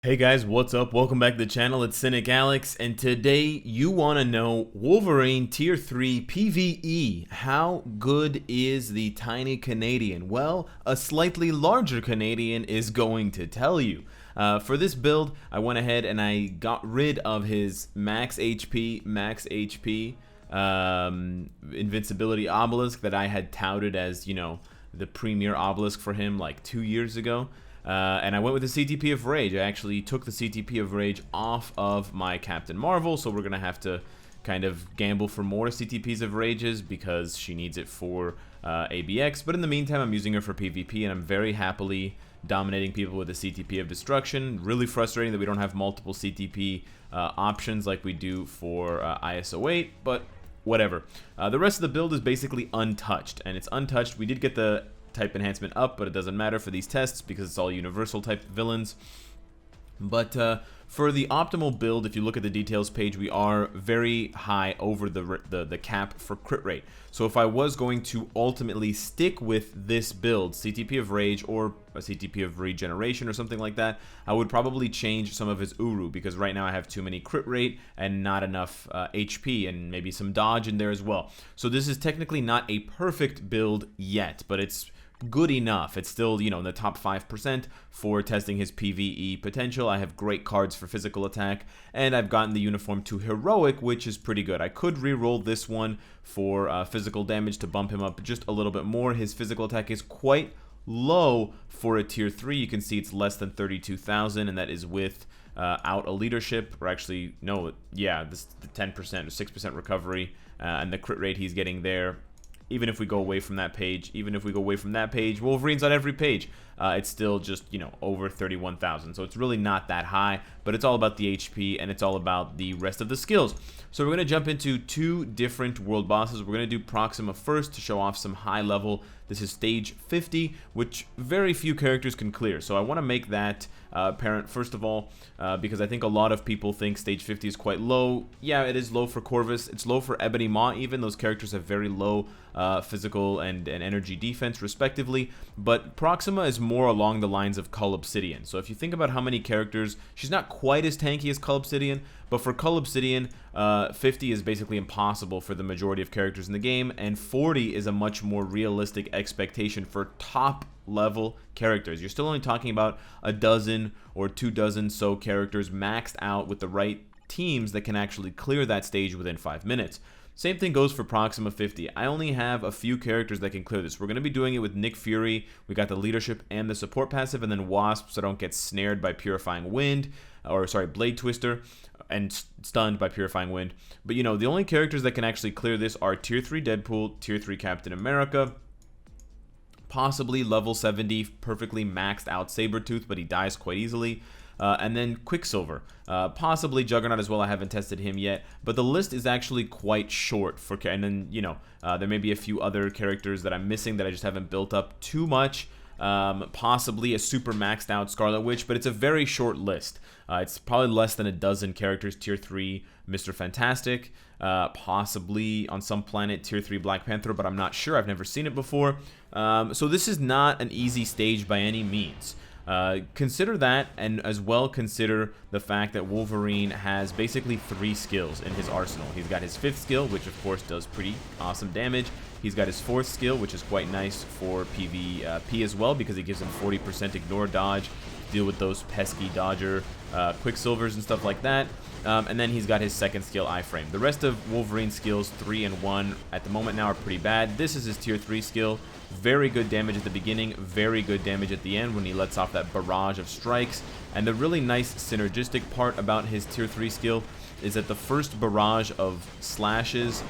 Hey guys, what's up? Welcome back to the channel. It's Cynicalex, and today you want to know Wolverine Tier 3 PvE. How good is the tiny Canadian? Well, a slightly larger Canadian is going to tell you. For this build, I went ahead and I got rid of his max HP, invincibility obelisk that I had touted as, the premier obelisk for him like 2 years ago. And I went with the CTP of Rage. I actually took the CTP of Rage off of my Captain Marvel, so we're going to have to kind of gamble for more CTPs of Rages because she needs it for ABX. But in the meantime, I'm using her for PvP, and I'm very happily dominating people with the CTP of Destruction. Really frustrating that we don't have multiple CTP options like we do for ISO 8, but whatever. The rest of the build is basically untouched, and it's untouched. We did get the type enhancement up, but it doesn't matter for these tests because it's all universal type villains. But for the optimal build, if you look at the details page, we are very high over the cap for crit rate. So if I was going to ultimately stick with this build, CTP of Rage or a CTP of Regeneration or something like that, I would probably change some of his Uru, because right now I have too many crit rate and not enough HP, and maybe some dodge in there as well. So this is technically not a perfect build yet, but it's good enough. It's still, in the top 5% for testing his PvE potential. I have great cards for physical attack, and I've gotten the uniform to heroic, which is pretty good. I could re-roll this one for physical damage to bump him up just a little bit more. His physical attack is quite low for a tier 3. You can see it's less than 32,000, and that is with out a leadership, or actually, no, yeah, this the 10% or 6% recovery, and the crit rate he's getting there. Even if we go away from that page, Wolverine's on every page. It's still just, over 31,000. So it's really not that high, but it's all about the HP and it's all about the rest of the skills. So we're going to jump into two different world bosses. We're going to do Proxima first to show off some high level. This is stage 50, which very few characters can clear. So I want to make that apparent first of all, because I think a lot of people think stage 50 is quite low. Yeah, it is low for Corvus. It's low for Ebony Maw even. Those characters have very low physical and energy defense respectively. But Proxima is more along the lines of Cull Obsidian. So if you think about how many characters, she's not quite as tanky as Cull Obsidian, but for Cull Obsidian, 50 is basically impossible for the majority of characters in the game, and 40 is a much more realistic expectation for top level characters. You're still only talking about a dozen or 2 dozen so characters maxed out with the right teams that can actually clear that stage within 5 minutes. Same thing goes for Proxima 50. I only have a few characters that can clear this. We're going to be doing it with Nick Fury. We got the leadership and the support passive, and then Wasp, so I don't get snared by Purifying Wind, or sorry, Blade Twister, and stunned by Purifying Wind. But the only characters that can actually clear this are Tier 3 Deadpool, Tier 3 Captain America, possibly level 70, perfectly maxed out Sabretooth, but he dies quite easily. And then Quicksilver, possibly Juggernaut as well. I haven't tested him yet, but the list is actually quite short for. And then there may be a few other characters that I'm missing that I just haven't built up too much. Possibly a super maxed out Scarlet Witch, but it's a very short list. It's probably less than a dozen characters. Tier 3 Mr. Fantastic, possibly on some planet Tier 3 Black Panther, but I'm not sure. I've never seen it before. So this is not an easy stage by any means. Consider that, and as well consider the fact that Wolverine has basically 3 skills in his arsenal. He's got his 5th skill, which of course does pretty awesome damage. He's got his 4th skill, which is quite nice for PvP as well, because it gives him 40% ignore dodge, deal with those pesky dodger Quicksilvers and stuff like that. And then he's got his 2nd skill, iframe. The rest of Wolverine's skills, 3 and 1, at the moment now are pretty bad. This is his tier 3 skill. Very good damage at the beginning, very good damage at the end when he lets off that barrage of strikes. And the really nice synergistic part about his tier 3 skill is that the first barrage of slashes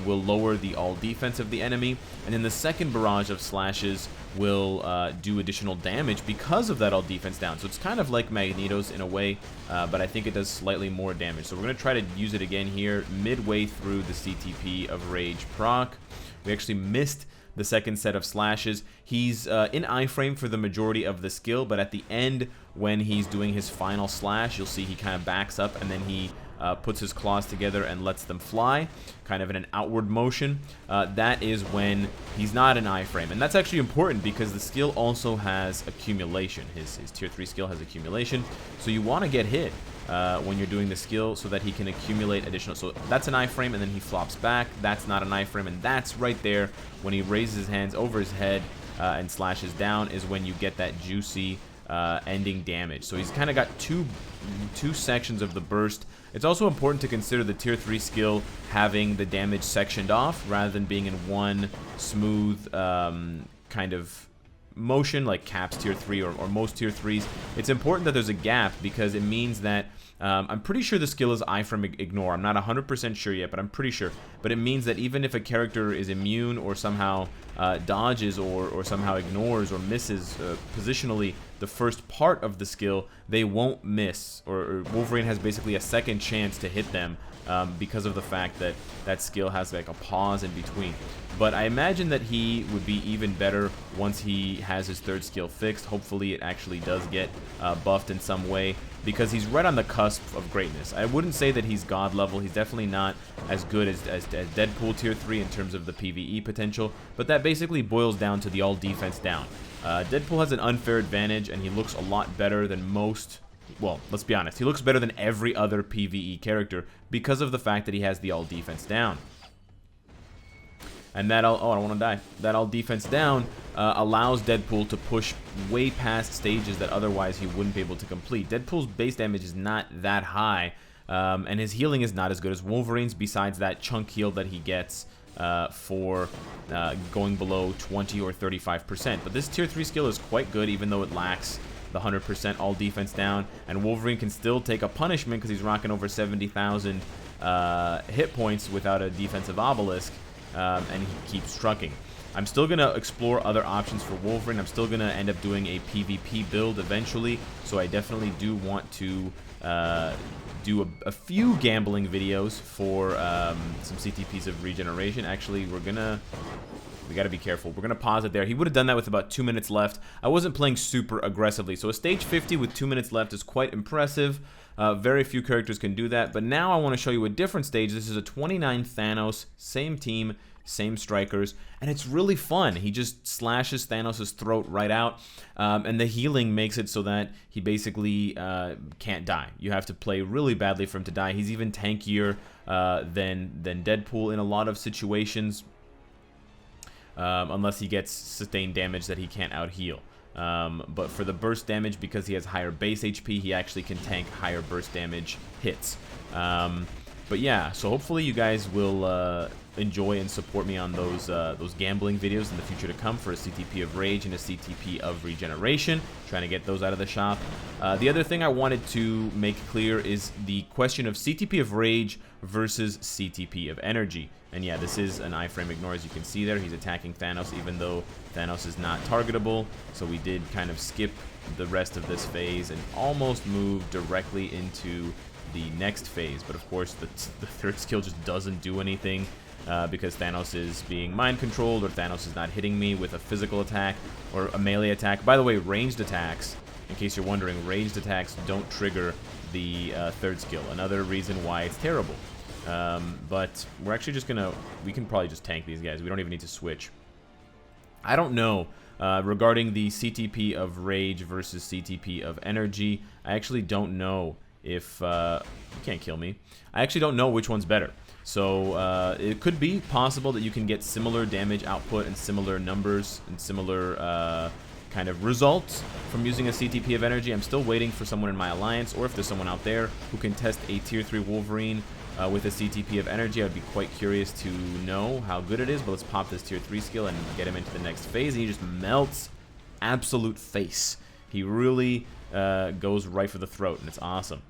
will lower the all defense of the enemy, and then the second barrage of slashes will do additional damage because of that all defense down. So it's kind of like Magneto's in a way, but I think it does slightly more damage. So we're going to try to use it again here midway through the CTP of Rage proc. We actually missed the second set of slashes. He's in iframe for the majority of the skill, but at the end when he's doing his final slash, you'll see he kind of backs up and then he puts his claws together and lets them fly, kind of in an outward motion, that is when he's not an iframe. And that's actually important because the skill also has accumulation. His tier 3 skill has accumulation, so you want to get hit when you're doing the skill so that he can accumulate additional. So that's an iframe, and then he flops back. That's not an iframe, and that's right there when he raises his hands over his head and slashes down is when you get that juicy ending damage. So he's kind of got two sections of the burst. It's also important to consider the tier 3 skill having the damage sectioned off rather than being in one smooth kind of motion like Cap's tier 3 or most tier 3s. It's important that there's a gap because it means that I'm pretty sure the skill is iframe ignore. I'm not 100% sure yet, but I'm pretty sure. But it means that even if a character is immune or somehow dodges or somehow ignores or misses positionally the first part of the skill, they won't miss. Or Wolverine has basically a second chance to hit them because of the fact that that skill has like a pause in between. But I imagine that he would be even better once he has his third skill fixed. Hopefully it actually does get buffed in some way, because he's right on the cusp of greatness. I wouldn't say that he's god level. He's definitely not as good as Deadpool tier 3 in terms of the PvE potential, but that basically boils down to the all defense down. Deadpool has an unfair advantage, and he looks a lot better than most. Well, let's be honest, he looks better than every other PvE character because of the fact that he has the all defense down. And that all, oh, I don't want to die. That all defense down allows Deadpool to push way past stages that otherwise he wouldn't be able to complete. Deadpool's base damage is not that high, and his healing is not as good as Wolverine's, besides that chunk heal that he gets for going below 20 or 35%. But this tier 3 skill is quite good, even though it lacks the 100% all defense down, and Wolverine can still take a punishment because he's rocking over 70,000 hit points without a defensive obelisk, and he keeps trucking. I'm still going to explore other options for Wolverine. I'm still going to end up doing a PvP build eventually, so I definitely do want to do a few gambling videos for some CTPs of regeneration. Actually, we got to be careful. We're going to pause it there. He would have done that with about 2 minutes left. I wasn't playing super aggressively, so a stage 50 with 2 minutes left is quite impressive. Very few characters can do that, but now I want to show you a different stage. This is a 29 Thanos, same team, same strikers, and it's really fun. He just slashes Thanos' throat right out, and the healing makes it so that he basically can't die. You have to play really badly for him to die. He's even tankier than Deadpool in a lot of situations, unless he gets sustained damage that he can't out-heal. But for the burst damage, because he has higher base HP, he actually can tank higher burst damage hits. But yeah, so hopefully you guys will enjoy and support me on those gambling videos in the future to come for a CTP of Rage and a CTP of Regeneration. Trying to get those out of the shop. The other thing I wanted to make clear is the question of CTP of Rage versus CTP of Energy. And yeah, this is an iframe ignore, as you can see there. He's attacking Thanos even though Thanos is not targetable. So we did kind of skip the rest of this phase and almost move directly into the next phase. But of course, the third skill just doesn't do anything because Thanos is being mind controlled, or Thanos is not hitting me with a physical attack or a melee attack. By the way, ranged attacks, in case you're wondering, ranged attacks don't trigger the third skill. Another reason why it's terrible. But we're actually just gonna, we can probably just tank these guys. We don't even need to switch. I don't know regarding the CTP of Rage versus CTP of Energy. I actually don't know if you can't kill me. I actually don't know which one's better. So it could be possible that you can get similar damage output and similar numbers and similar kind of results from using a CTP of Energy. I'm still waiting for someone in my alliance, or if there's someone out there who can test a tier 3 Wolverine with a CTP of Energy. I'd be quite curious to know how good it is. But let's pop this tier 3 skill and get him into the next phase. And he just melts absolute face. He really goes right for the throat, and it's awesome.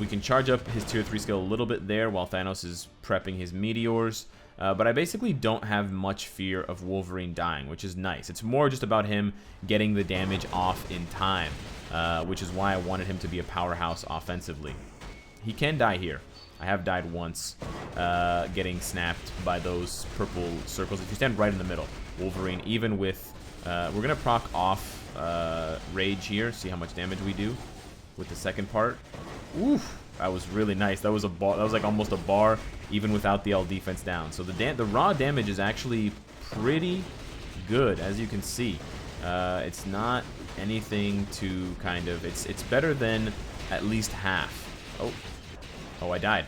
We can charge up his tier 3 skill a little bit there while Thanos is prepping his meteors. But I basically don't have much fear of Wolverine dying, which is nice. It's more just about him getting the damage off in time, which is why I wanted him to be a powerhouse offensively. He can die here. I have died once getting snapped by those purple circles. If you stand right in the middle, Wolverine, even with... we're going to proc off Rage here, see how much damage we do with the second part. Oof, that was really nice. That was a bar. That was like almost a bar, even without the L defense down. So the raw damage is actually pretty good, as you can see. It's not anything to kind of. It's better than at least half. Oh, I died.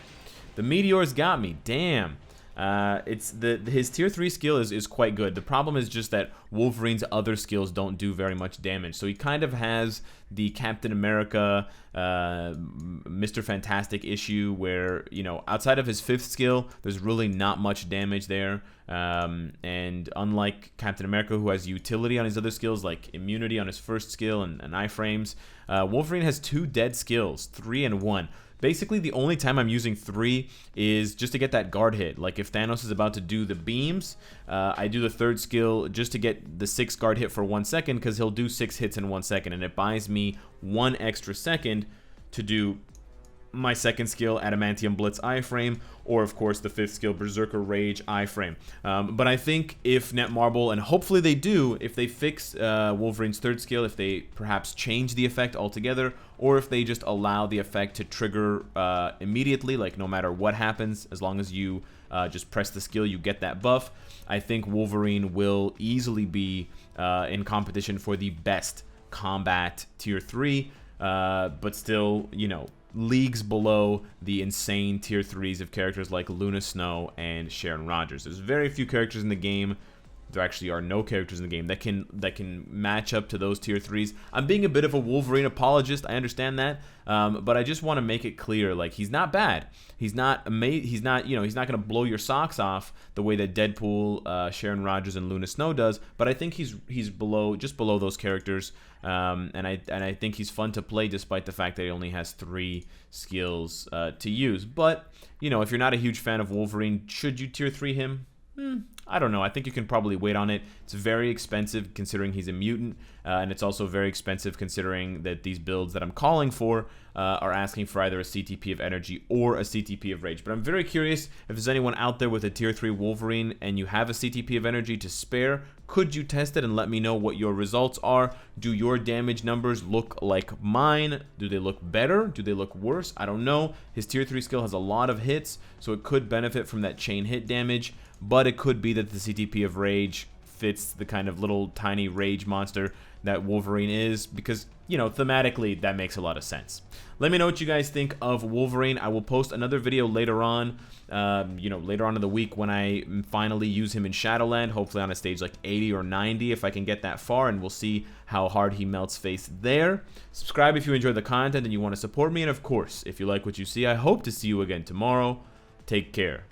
The meteors got me. Damn. His tier 3 skill is quite good. The problem is just that Wolverine's other skills don't do very much damage. So he kind of has the Captain America, Mr. Fantastic issue where, you know, outside of his 5th skill, there's really not much damage there. And unlike Captain America, who has utility on his other skills, like immunity on his 1st skill and iframes, Wolverine has 2 dead skills, 3 and 1. Basically, the only time I'm using 3 is just to get that guard hit. Like if Thanos is about to do the beams, I do the 3rd skill just to get the 6th guard hit for 1 second, because he'll do 6 hits in 1 second, and it buys me 1 extra second to do my 2nd skill, Adamantium Blitz iframe, or of course the 5th skill, Berserker Rage iframe. But I think if Netmarble, and hopefully they do, if they fix Wolverine's 3rd skill, if they perhaps change the effect altogether, or if they just allow the effect to trigger immediately, like no matter what happens, as long as you just press the skill, you get that buff, I think Wolverine will easily be in competition for the best combat tier 3, but still, you know, leagues below the insane tier 3s of characters like Luna Snow and Sharon Rogers. There's very few characters in the game. There actually are no characters in the game that can match up to those tier 3s. I'm being a bit of a Wolverine apologist, I understand that, but I just want to make it clear, like, he's not bad. He's not he's not, you know, he's not going to blow your socks off the way that Deadpool, Sharon Rogers, and Luna Snow does, but I think he's below, just below those characters. And I think he's fun to play despite the fact that he only has 3 skills to use. But, you know, if you're not a huge fan of Wolverine, should you tier 3 him? I don't know. I think you can probably wait on it. It's very expensive considering he's a mutant, and it's also very expensive considering that these builds that I'm calling for are asking for either a CTP of energy or a CTP of rage. But I'm very curious if there's anyone out there with a tier 3 Wolverine and you have a CTP of energy to spare. Could you test it and let me know what your results are? Do your damage numbers look like mine? Do they look better? Do they look worse? I don't know. His tier 3 skill has a lot of hits, so it could benefit from that chain hit damage, but it could be that the CTP of rage fits the kind of little tiny rage monster that Wolverine is, because, you know, thematically that makes a lot of sense. Let me know what you guys think of Wolverine. I will post another video later on, you know, later on in the week when I finally use him in Shadowland, hopefully on a stage like 80 or 90 if I can get that far, and we'll see how hard he melts face there. Subscribe if you enjoy the content and you want to support me, and of course, if you like what you see, I hope to see you again tomorrow. Take care.